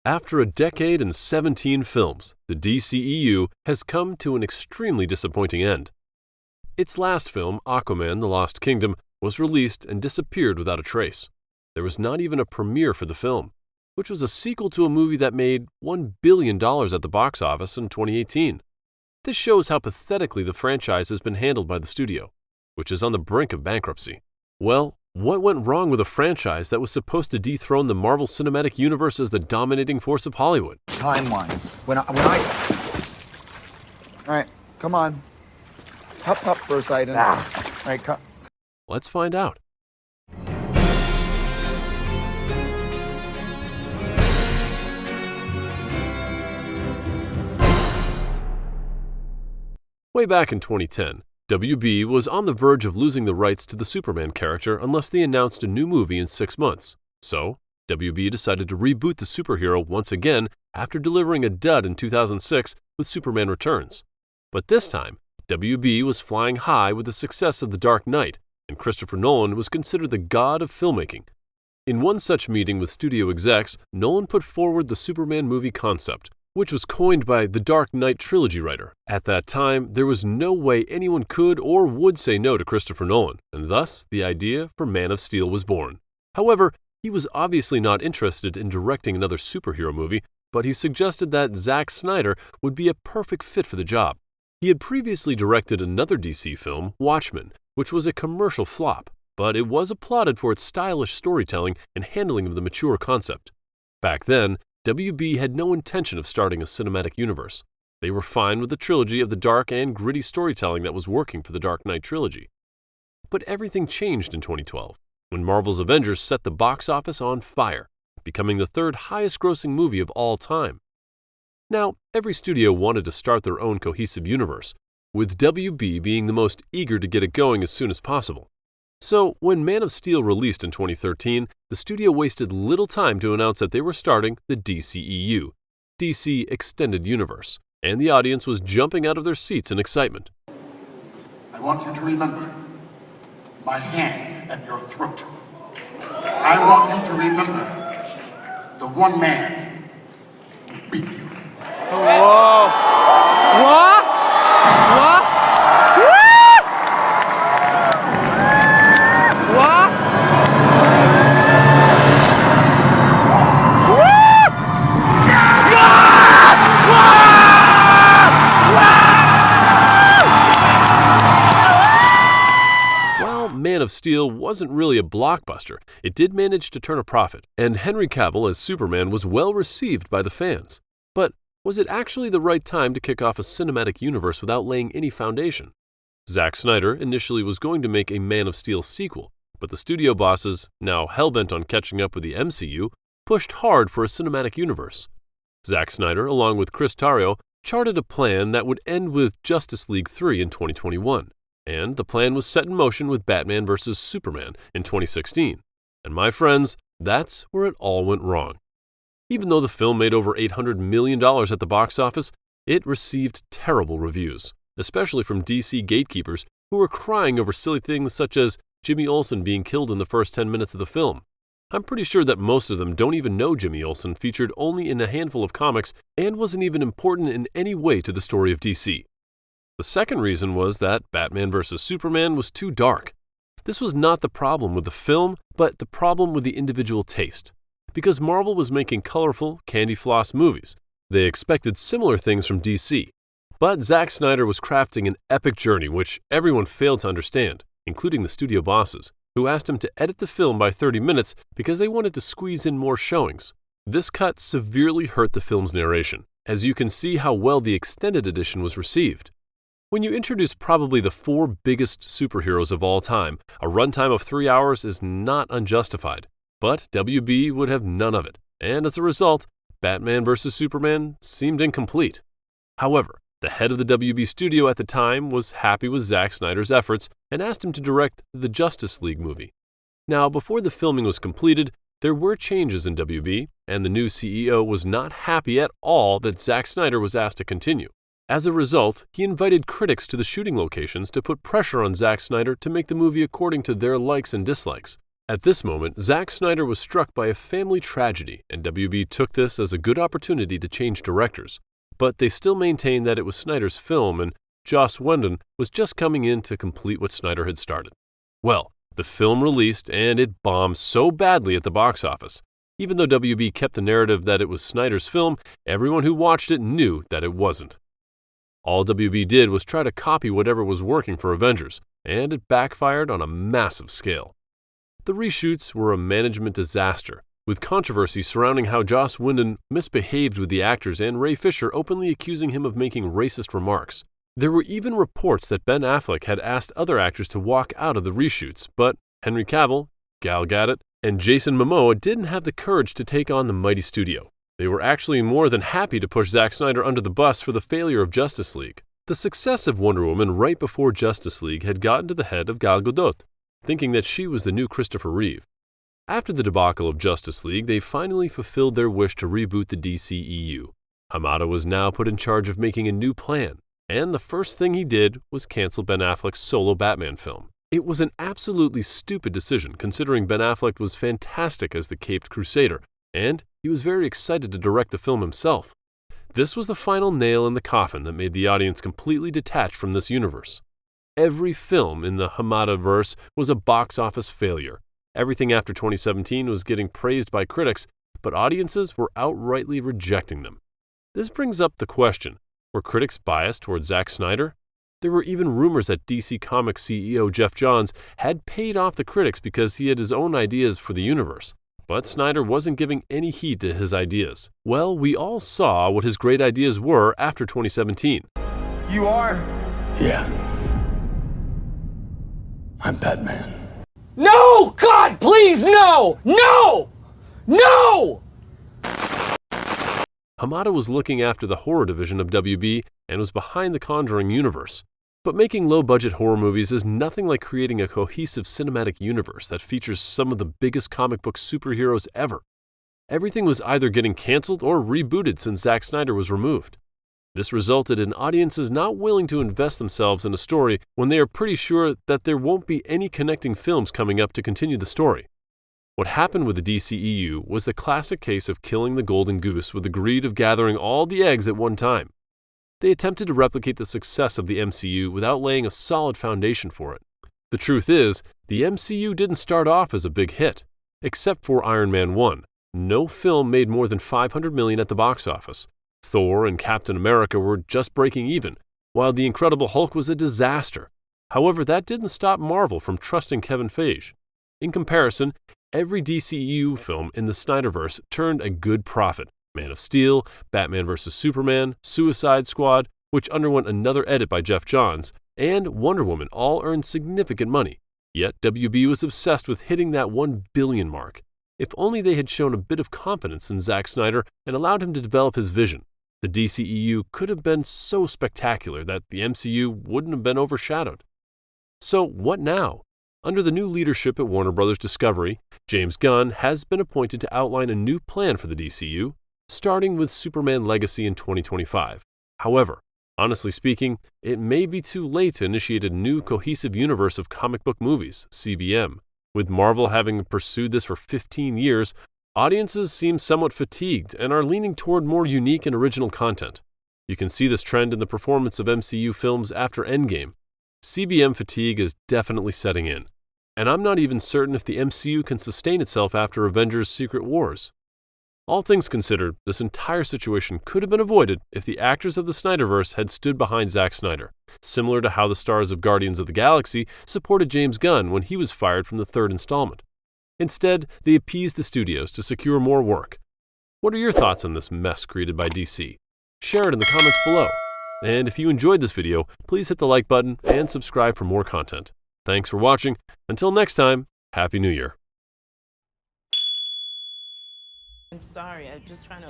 After a decade and 17 films, the DCEU has come to an extremely disappointing end. Its last film, Aquaman: The Lost Kingdom, was released and disappeared without a trace. There was not even a premiere for the film, which was a sequel to a movie that made $1 billion at the box office in 2018. This shows how pathetically the franchise has been handled by the studio, which is on the brink of bankruptcy. Well, what went wrong with a franchise that was supposed to dethrone the Marvel Cinematic Universe as the dominating force of Hollywood? Timeline. All right, come on. Hup, Poseidon. All right, come. Let's find out. Way back in 2010, WB was on the verge of losing the rights to the Superman character unless they announced a new movie in 6 months. So, WB decided to reboot the superhero once again after delivering a dud in 2006 with Superman Returns. But this time, WB was flying high with the success of The Dark Knight, and Christopher Nolan was considered the god of filmmaking. In one such meeting with studio execs, Nolan put forward the Superman movie concept, which was coined by the Dark Knight trilogy writer. At that time, there was no way anyone could or would say no to Christopher Nolan, and thus the idea for Man of Steel was born. However, he was obviously not interested in directing another superhero movie, but he suggested that Zack Snyder would be a perfect fit for the job. He had previously directed another DC film, Watchmen, which was a commercial flop, but it was applauded for its stylish storytelling and handling of the mature concept. Back then, WB had no intention of starting a cinematic universe. They were fine with the trilogy of the dark and gritty storytelling that was working for the Dark Knight trilogy. But everything changed in 2012, when Marvel's Avengers set the box office on fire, becoming the third highest-grossing movie of all time. Now, every studio wanted to start their own cohesive universe, with WB being the most eager to get it going as soon as possible. So, when Man of Steel released in 2013, the studio wasted little time to announce that they were starting the DCEU, DC Extended Universe, and the audience was jumping out of their seats in excitement. I want you to remember my hand at your throat. I want you to remember the one man who beat you. Whoa! What? What? Man of Steel wasn't really a blockbuster, it did manage to turn a profit, and Henry Cavill as Superman was well received by the fans. But was it actually the right time to kick off a cinematic universe without laying any foundation? Zack Snyder initially was going to make a Man of Steel sequel, but the studio bosses, now hellbent on catching up with the MCU, pushed hard for a cinematic universe. Zack Snyder, along with Chris Terrio, charted a plan that would end with Justice League 3 in 2021. And the plan was set in motion with Batman vs. Superman in 2016. And my friends, that's where it all went wrong. Even though the film made over $800 million at the box office, it received terrible reviews, especially from DC gatekeepers who were crying over silly things such as Jimmy Olsen being killed in the first 10 minutes of the film. I'm pretty sure that most of them don't even know Jimmy Olsen featured only in a handful of comics and wasn't even important in any way to the story of DC. The second reason was that Batman vs. Superman was too dark. This was not the problem with the film, but the problem with the individual taste. Because Marvel was making colorful, candy floss movies, they expected similar things from DC. But Zack Snyder was crafting an epic journey which everyone failed to understand, including the studio bosses, who asked him to edit the film by 30 minutes because they wanted to squeeze in more showings. This cut severely hurt the film's narration, as you can see how well the extended edition was received. When you introduce probably the 4 biggest superheroes of all time, a runtime of 3 hours is not unjustified. But WB would have none of it, and as a result, Batman vs. Superman seemed incomplete. However, the head of the WB studio at the time was happy with Zack Snyder's efforts and asked him to direct the Justice League movie. Now, before the filming was completed, there were changes in WB, and the new CEO was not happy at all that Zack Snyder was asked to continue. As a result, he invited critics to the shooting locations to put pressure on Zack Snyder to make the movie according to their likes and dislikes, At this moment, Zack Snyder was struck by a family tragedy, and WB took this as a good opportunity to change directors. But they still maintained that it was Snyder's film, and Joss Whedon was just coming in to complete what Snyder had started. Well, the film released, and it bombed so badly at the box office. Even though WB kept the narrative that it was Snyder's film, everyone who watched it knew that it wasn't. All WB did was try to copy whatever was working for Avengers, and it backfired on a massive scale. The reshoots were a management disaster, with controversy surrounding how Joss Whedon misbehaved with the actors and Ray Fisher openly accusing him of making racist remarks. There were even reports that Ben Affleck had asked other actors to walk out of the reshoots, but Henry Cavill, Gal Gadot, and Jason Momoa didn't have the courage to take on the mighty studio. They were actually more than happy to push Zack Snyder under the bus for the failure of Justice League. The success of Wonder Woman right before Justice League had gotten to the head of Gal Gadot, thinking that she was the new Christopher Reeve. After the debacle of Justice League, they finally fulfilled their wish to reboot the DCEU. Hamada was now put in charge of making a new plan, and the first thing he did was cancel Ben Affleck's solo Batman film. It was an absolutely stupid decision, considering Ben Affleck was fantastic as the Caped Crusader, and he was very excited to direct the film himself. This was the final nail in the coffin that made the audience completely detached from this universe. Every film in the Hamada-verse was a box office failure. Everything after 2017 was getting praised by critics, but audiences were outrightly rejecting them. This brings up the question, were critics biased towards Zack Snyder? There were even rumors that DC Comics CEO Geoff Johns had paid off the critics because he had his own ideas for the universe. But Snyder wasn't giving any heed to his ideas. Well, we all saw what his great ideas were after 2017. You are? Yeah. I'm Batman. No! God, please, no! No! No! Hamada was looking after the horror division of WB and was behind the Conjuring universe. But making low-budget horror movies is nothing like creating a cohesive cinematic universe that features some of the biggest comic book superheroes ever. Everything was either getting canceled or rebooted since Zack Snyder was removed. This resulted in audiences not willing to invest themselves in a story when they are pretty sure that there won't be any connecting films coming up to continue the story. What happened with the DCEU was the classic case of killing the golden goose with the greed of gathering all the eggs at one time. They attempted to replicate the success of the MCU without laying a solid foundation for it. The truth is, the MCU didn't start off as a big hit. Except for Iron Man 1, no film made more than $500 million at the box office. Thor and Captain America were just breaking even, while The Incredible Hulk was a disaster. However, that didn't stop Marvel from trusting Kevin Feige. In comparison, every DCEU film in the Snyderverse turned a good profit. Man of Steel, Batman vs. Superman, Suicide Squad, which underwent another edit by Geoff Johns, and Wonder Woman all earned significant money. Yet WB was obsessed with hitting that $1 billion mark. If only they had shown a bit of confidence in Zack Snyder and allowed him to develop his vision, the DCEU could have been so spectacular that the MCU wouldn't have been overshadowed. So what now? Under the new leadership at Warner Bros. Discovery, James Gunn has been appointed to outline a new plan for the DCU, starting with Superman Legacy in 2025. However, honestly speaking, it may be too late to initiate a new cohesive universe of comic book movies, CBM. With Marvel having pursued this for 15 years, audiences seem somewhat fatigued and are leaning toward more unique and original content. You can see this trend in the performance of MCU films after Endgame. CBM fatigue is definitely setting in, and I'm not even certain if the MCU can sustain itself after Avengers: Secret Wars. All things considered, this entire situation could have been avoided if the actors of the Snyderverse had stood behind Zack Snyder, similar to how the stars of Guardians of the Galaxy supported James Gunn when he was fired from the third installment. Instead, they appeased the studios to secure more work. What are your thoughts on this mess created by DC? Share it in the comments below. And if you enjoyed this video, please hit the like button and subscribe for more content. Thanks for watching. Until next time, Happy New Year. I'm sorry, I'm just trying to